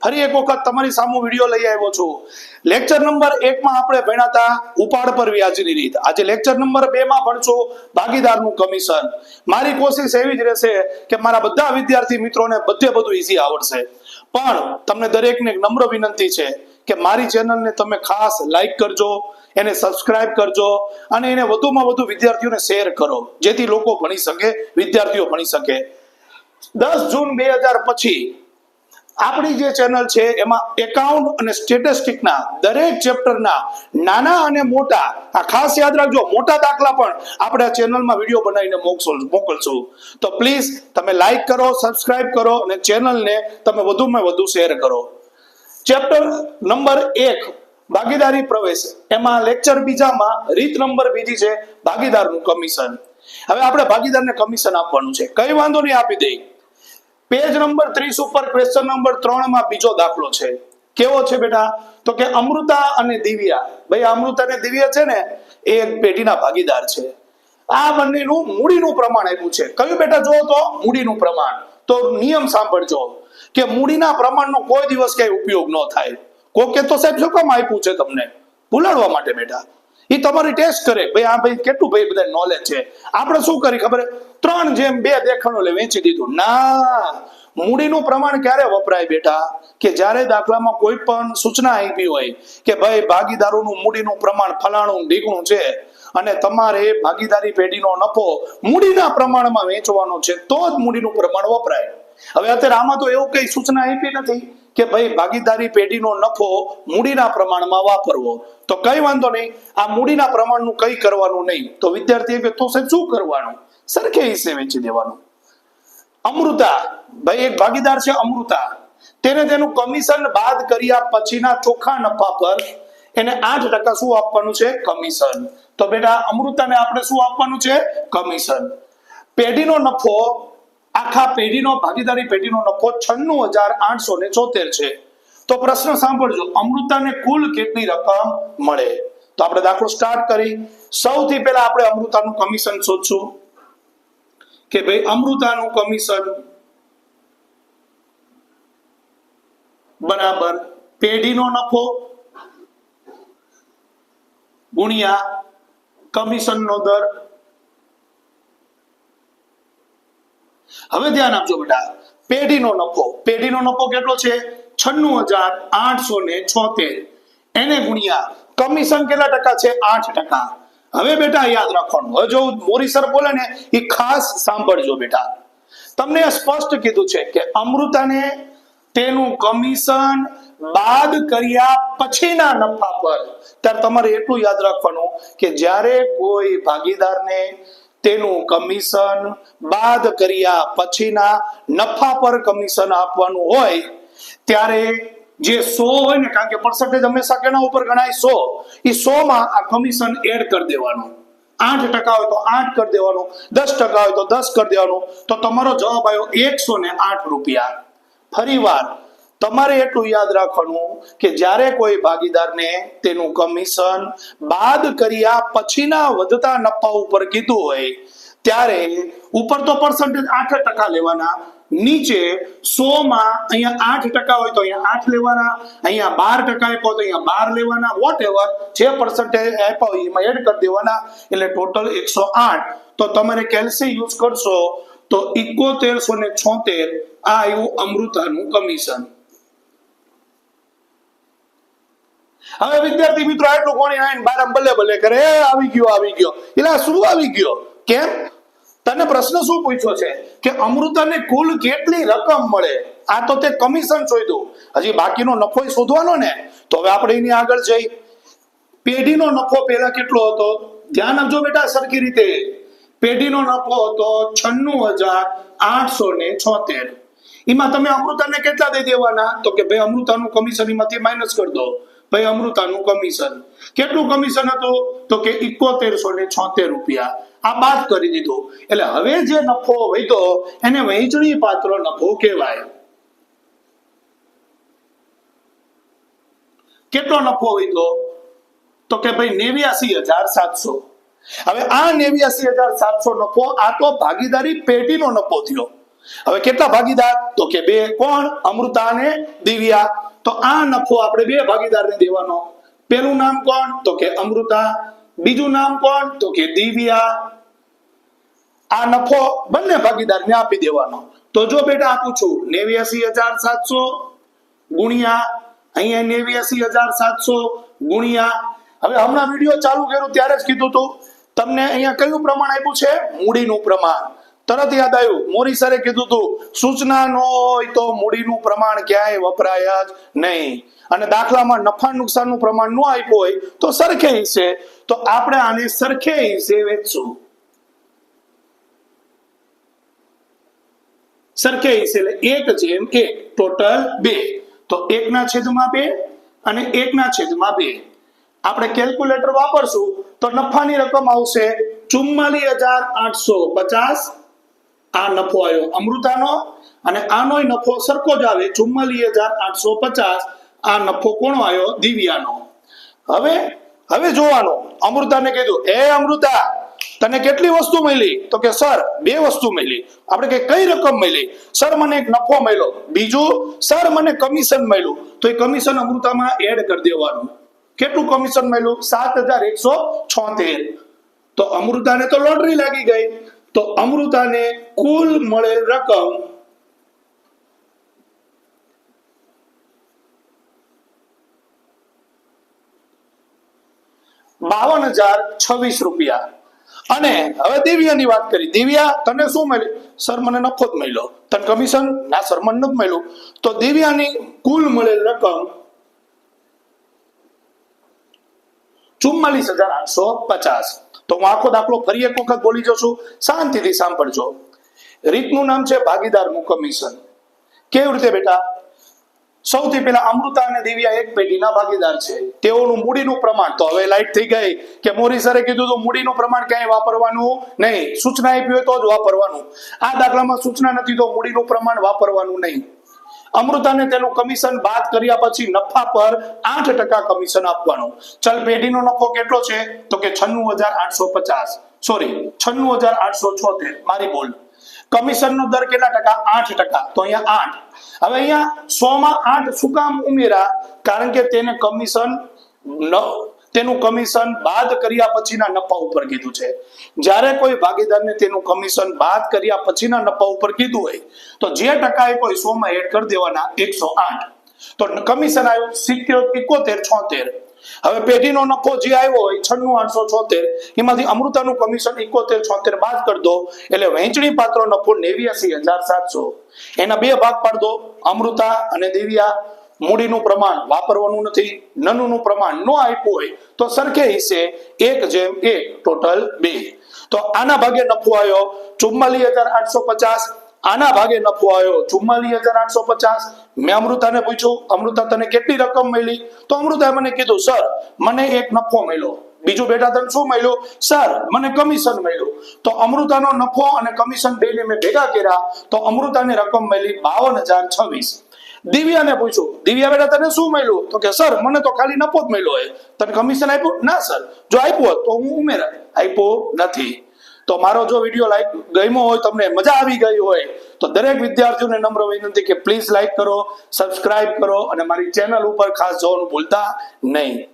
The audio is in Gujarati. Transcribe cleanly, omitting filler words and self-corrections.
ફરી એક વખત તમારી સામે વિડીયો લઈ આવ્યો છું। લેક્ચર નંબર 1 માં આપણે ભણ્યા હતા ઉપાડ પર વ્યાજની રીત। આજે લેક્ચર નંબર 2 માં ભણશું ભાગીદારનું કમિશન। મારી કોશિશ એવી જ રહેશે કે મારા બધા વિદ્યાર્થી મિત્રોને બધું ઈઝી આવડશે, પણ તમને દરેકને એક નમ્ર વિનંતી છે કે મારી ચેનલને તમે ખાસ લાઈક કરજો, એને સબસ્ક્રાઇબ કરજો અને એને વધુમાં વધુ વિદ્યાર્થીઓને શેર કરો, જેથી લોકો ભણી શકે, વિદ્યાર્થીઓ ભણી શકે। 10 જૂન 2000 પછી આપણી જે ચેનલ છે એમાં એકાઉન્ટ અને સ્ટેટિસ્ટિક્સના દરેક ચેપ્ટરના નાના અને મોટા, આ ખાસ યાદ રાખજો, મોટા દાખલા પણ આપણે આ ચેનલમાં વિડીયો બનાવીને મોકલશું। તો પ્લીઝ તમે લાઈક કરો, સબસ્ક્રાઇબ કરો અને ચેનલને તમે વધુમાં વધુ શેર કરો। ચેપ્ટર નંબર 1 ભાગીદારી પ્રવેશ, એમાં લેક્ચર બીજામાં રીત નંબર બીજી છે ભાગીદારનું કમિશન। હવે આપણે ભાગીદારને કમિશન આપવાનું છે, કઈ વાંધો નહીં, આપી દઈ। પેજ નંબર 30 ઉપર ક્વેશ્ચન નંબર 3 માં બીજો દાખલો છે। કેવો છે બેટા? તો કે અમૃતા અને દિવ્યા, ભાઈ અમૃતા અને દિવ્યા છે ને એ એક પેઢીના ભાગીદાર છે। આ બંનેનું મૂડીનું પ્રમાણ આપ્યું છે। કયું બેટા? જો તો મૂડીનું પ્રમાણ। તો નિયમ સાંભળજો કે મૂડીના પ્રમાણનો કોઈ દિવસ કઈ ઉપયોગ ન થાય। કોકે તો સાહેબ શું કામ આપ્યું છે તમને? ભૂલાડવા માટે બેટા। એ તમારી ટેસ્ટ કરે, ભાઈ આ ભાઈ કેટલું ભાઈ બધા નોલેજ છે। આપણે શું કરી ખબર? 3:2 દેખાણો લે વેચી દીધું ના। મૂડીનું પ્રમાણ ક્યારે વપરાય બેટા? કે જ્યારે દાખલામાં કોઈ પણ સૂચના આપી હોય કે ભાઈ ભાગીદારોનું મૂડીનું પ્રમાણ ફલાણું ઢીકણું છે અને તમારે ભાગીદારી પેઢીનો નફો મૂડીના પ્રમાણમાં વેચવાનો છે, તો જ મૂડીનું પ્રમાણ વપરાય। હવે અત્યારે આમાં તો એવું કઈ સૂચના આપી નથી કે ભાઈ ભાગીદારી પેઢીનો નફો મૂડીના પ્રમાણમાં વાપરવો, તો કઈ વાંધો નહીં, આ મૂડીના પ્રમાણનું કઈ કરવાનું નહીં। તો વિદ્યાર્થી કે તો સાહેબ શું કરવાનું? સરખે હિસ્સે વેચી દેવાનું। અમૃતા, ભાઈ એક ભાગીદાર છે અમૃતા, તેને તેનું કમિશન બાદ કર્યા પછીના ચોખ્ખા નફા પર એને 8% શું આપવાનું છે? કમિશન। તો બેટા અમૃતાને આપણે શું આપવાનું છે? કમિશન। પેઢીનો નફો, આખા પેઢીનો, ભાગીદારી પેઢીનો નફો 96,874 છે। તો પ્રશ્ન સાંભળજો, અમૃતાને કુલ કેટલી રકમ મળે? તો આપણે દાખલો સ્ટાર્ટ કરી। સૌથી પહેલા આપણે અમૃતાનું કમિશન શોધશું કે ભાઈ અમૃતાનું કમિશન બરાબર પેઢીનો નફો ગુણ્યા કમિશનનો દર। હવે ધ્યાન આપજો બેટા, પેઢીનો નફો કેટલો છે? 96,874, એને ગુણ્યા કમિશન કેટલા ટકા છે? 8%। હવે બેટા યાદ રાખવાનું, હવે જો મોરી સર બોલે ને એ ખાસ સાંભળજો બેટા। તમને સ્પષ્ટ કીધું છે કે અમૃતાને તેનું કમિશન બાદ કર્યા પછીના નફા પર, ત્યારે તમારે એટલું યાદ રાખવાનું કે જ્યારે કોઈ ભાગીદારને તેનું કમિશન બાદ કર્યા પછીના નફા પર કમિશન આપવાનું હોય ત્યારે જે 100 હોય ને, કારણ કે પર્સન્ટેજ હંમેશા કેના ઉપર ગણાય? 100, એ 100 માં આ કમિશન એડ કરી દેવાનું। 8% હોય તો 8 કરી દેવાનું, 10% હોય તો 10 કરી દેવાનું, તો તમારો જવાબ આવ્યો 108 રૂપિયા। ફરીવાર તમારે એટલું યાદ રાખવાનું કે જ્યારે કોઈ ભાગીદારને તેનું કમિશન બાદ કર્યા પછીના વધતા નફા ઉપર કીધું હોય ત્યારે ઉપર તો પર્સન્ટેજ 8% લેવાના, નીચે 100 માં અહીંયા 8% હોય તો અહીંયા 8 લેવાના, અહીંયા 12% આપ્યો તો અહીંયા 12 લેવાના, વોટ એવર જે પર્સન્ટેજ આપ્યો એમાં એડ કરી દેવાના, એટલે ટોટલ 108। તો તમારે કેલ્સી યુઝ કરશો તો 7176 આ આવ્યું અમૃતાનું કમિશન। હવે વિદ્યાર્થી મિત્રો આટલું કોણી આવીને બાર બલ્લે બલ્લે કરે, આવી ગયો, એટલે શું આવી ગયો? કેમ? તને પ્રશ્ન શું પૂછ્યો છે કે અમૃતાને કુલ કેટલી રકમ મળે? આ તો તે કમિશન શોધ્યું, હજી બાકીનો નફો શોધવાનો ને। તો હવે આપણે એની આગળ જઈ, પેઢીનો નફો પહેલા કેટલો હતો? ધ્યાન આપજો બેટા સરખી રીતે। પેઢીનો નફો હતો 96,874, એમાં તમે અમૃતાને કેટલા દઈ દેવાના? તો કે ભાઈ અમૃતાનું કમિશન એમાંથી માઇનસ કરી દો। ભાઈ અમૃતાનું કમિશન કેટલું કમિશન હતું? તો કે 7176 રૂપિયા। આ બાદ કરી દીધું, એટલે હવે જે નફો વધ્યો એને વહેંચણી પાત્ર નફો કહેવાય। કેટલો નફો વધ્યો? તો કે ભાઈ 89,700। હવે આ 89,700 નફો આ તો ભાગીદારી પેઢીનો નફો થયો, હવે કેટલા ભાગીદાર? તો કે 2. કોણ? અમૃતા અને દિવ્યા. તો આ નફો આપણે 2 ભાગીદારને દેવાનો. પેલું નામ કોણ? તો કે અમૃતા. બીજું નામ કોણ? તો કે દિવ્યા. આ નફો બંને ભાગીદારને આપી દેવાનો. તો જો બેટા આપું છું 89,700 ગુણ્યા અહીંયા 89,700 ગુણ્યા, હવે હમણાં વિડીયો ચાલુ કર્યો ત્યારે જ કીધું હતું તમને, અહીંયા કયું પ્રમાણ આપ્યું છે? મૂડીનું પ્રમાણ. તરત યાદ આવ્યું, મોરી સરે કીધું હતું સૂચના ન હોય તો મૂડીનું પ્રમાણ ક્યાંય વપરાય જ નહીં. અને દાખલામાં નફા નુકસાનનું પ્રમાણ ન આપ્યું હોય તો સરખે હિસ્સે, તો આપણે આને સરખે હિસ્સે વેચશું. સરખે હિસ્સે એટલે 1/1, ટોટલ 2. તો 1/2 અને 1/2. આપણે કેલ્ક્યુલેટર વાપરશું તો નફાની રકમ આવશે 44,850. આ નફો આવ્યો અમૃતાનો, અને આનોય નફો સરખો જ આવે 44,850. આ નફો કોનો આવ્યો? દિવ્યાનો. હવે જોવાનું, અમૃતાને કીધું એ અમૃતા તને કેટલી વસ્તુ મળી? તો કે સર 2 વસ્તુ મળી. આપણે કઈ રકમ મળી? સર મને એક નફો મળ્યો. બીજું સર મને કમિશન મળ્યું. તો એ કમિશન અમૃતામાં એડ કરી દેવાનું. કેટલું કમિશન મળ્યું? 7,176. તો અમૃતાને તો લોટરી લાગી ગઈ. તો અમૃતાને કુલ મળેલ રકમ 52,026 રૂપિયા. અને હવે દિવ્યાની વાત કરી. દિવ્યા તને શું મળ્યું? સર મને નફો જ મળ્યો. તને કમિશન? ના સર મને નથી મળ્યું. તો દિવ્યાની કુલ મળેલ રકમ 44,850. તો હું આખો દાખલો ફરી એક વખત બોલી જઉં છું, શાંતિથી સાંભળજો. રીતનું નામ છે ભાગીદારનું કમિશન. કેવી રીતે બેટા? સૌથી પહેલા અમૃતા અને દિવ્યા એક પેઢીના ભાગીદાર છે. તેઓનું મૂડીનું પ્રમાણ, તો હવે લાઈટ થઈ ગઈ કે મોરી સરે કીધું તો મૂડીનું પ્રમાણ ક્યાંય વાપરવાનું નહીં. સૂચના આપી હોય તો જ વાપરવાનું. આ દાખલામાં સૂચના નથી તો મૂડીનું પ્રમાણ વાપરવાનું નહીં. અમૃતાને તેનું કમિશન બાદ કર્યા પછી નફા પર 8% કમિશન આપવાનું. ચલ પેઢીનો નફો કેટલો છે? તો કે 96,850. સોરી 96,876. મારી બોલ. કમિશનનો દર કેટલા ટકા? 8%. તો અહીંયા 8. હવે અહીંયા 100 માં 8 શું કામ ઉમેરા? કારણ કે તેને તેનું કમિશન બાદ કર્યા પછીના નફા ઉપર કીધું છે. જ્યારે કોઈ ભાગીદારને તેનું કમિશન બાદ કર્યા પછીના નફા ઉપર કીધું હોય તો જે ટકા એ કોઈ 100 માં એડ કરી દેવાના 108. તો કમિશન આવ્યું 71,76. હવે પેઢીનો નફો જે આવ્યો હોય 96,876, એમાંથી અમૃતાનું કમિશન 71,76 બાદ કરી દો એટલે વહેંચણી પાત્ર નફો 89,700. એના 2 ભાગ પાડ દો. અમૃતા અને દિવ્યા. મૂડીનું પ્રમાણ વાપરવાનું નથી. નનુનું પ્રમાણ ન આપ્યું હોય તો સરખે હિસ્સે 1/1, ટોટલ 2. તો આના ભાગે નફો આવ્યો 44,850. આના ભાગે નફો આવ્યો 44,850. મેં અમૃતાને પૂછ્યું, અમૃતા તને કેટલી રકમ મળી? તો અમૃતાએ મને કીધું સર મને એક નફો મળ્યો. બીજું બેટા તને શું મળ્યું? સર મને કમિશન મળ્યું. તો અમૃતાનો નફો અને કમિશન બેને મેં ભેગા કર્યા તો અમૃતાની રકમ મળી 52,026. દિવ્યાને પૂછ્યું, દિવ્યા બેટા તને શું મળ્યું? તો કે સર મને તો ખાલી નફો જ મળ્યો હોય. તને કમિશન આપ્યું? ના સર, જો આપ્યું હોત તો હું ઉમેરત. આપ્યું નથી. તો મારો જો વિડીયો ગમ્યો હોય, તમને મજા આવી ગઈ હોય તો દરેક વિદ્યાર્થીઓને નમ્ર વિનંતી કે પ્લીઝ લાઈક કરો, સબસ્ક્રાઇબ કરો અને મારી ચેનલ ઉપર ખાસ જોવાનું ભૂલતા નહીં.